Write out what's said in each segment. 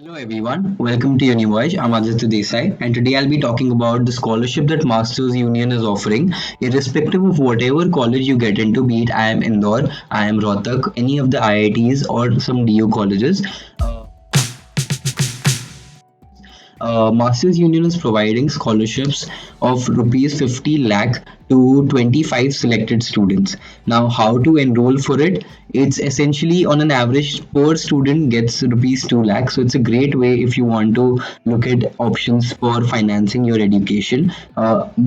Hello everyone, welcome to UniVoyage. I'm Aditya Desai, and today I'll be talking about the scholarship that Masters Union is offering, irrespective of whatever college you get into, be it IIM Indore, IIM Rohtak, any of the IITs or some DU colleges. Masters Union is providing scholarships of rupees 50 lakh to 25 selected students. Now, how to enroll for it? It's essentially on an average per student gets rupees 2 lakh. So it's a great way if you want to look at options for financing your education,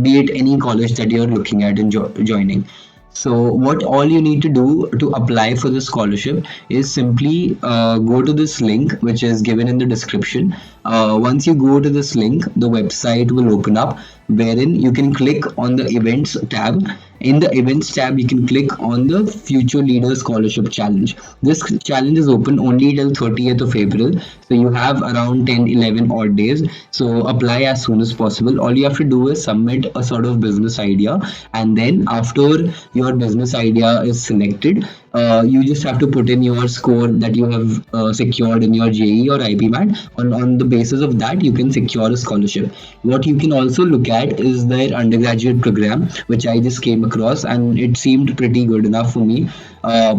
be it any college that you're looking at and joining. So what all you need to do to apply for the scholarship is simply go to this link which is given in the description. Once you go to this link, the website will open up wherein you can click on the events tab. In the events tab, you can click on the Future Leader Scholarship Challenge. This challenge is open only till 30th of April. So you have around 10, 11 odd days. So apply as soon as possible. All you have to do is submit a sort of business idea. And then after your business idea is selected, you just have to put in your score that you have secured in your JE or IPMAT. On the basis of that, you can secure a scholarship. What you can also look at is their undergraduate program, which I just came across, and it seemed pretty good enough for me.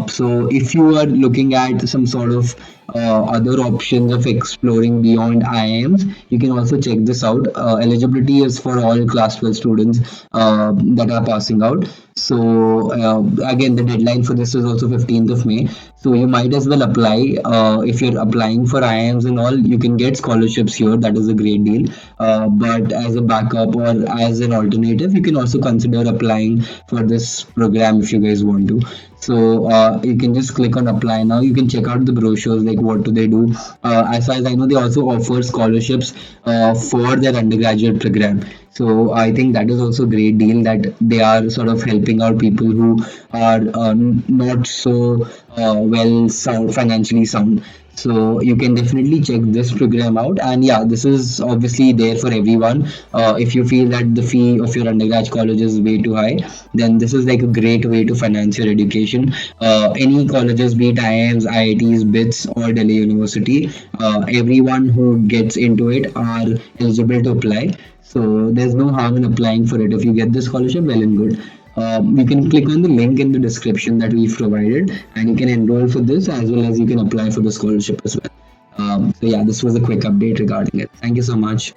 So if you are looking at some sort of other options of exploring beyond IIMs, you can also check this out. Eligibility is for all class 12 students that are passing out. So again, the deadline for this is also 15th of May. So you might as well apply. If you're applying for IIMs and all, you can get scholarships here. That is a great deal. But as a backup or as an alternative, you can also consider applying for this program if you guys want to. So you can just click on apply now. You can check out the brochures, like what do they do. As far as I know, they also offer scholarships for their undergraduate program. So I think that is also a great deal that they are sort of helping out people who are not so financially sound. So you can definitely check this program out. And yeah, this is obviously there for everyone. If you feel that the fee of your undergrad college is way too high, then this is like a great way to finance your education. Any colleges, be it IIMs, IITs, BITS, or Delhi University, everyone who gets into it are eligible to apply. So there's no harm in applying for it. If you get the scholarship, well and good. You can click on the link in the description that we've provided, and you can enroll for this as well as you can apply for the scholarship as well. So yeah, this was a quick update regarding it. Thank you so much.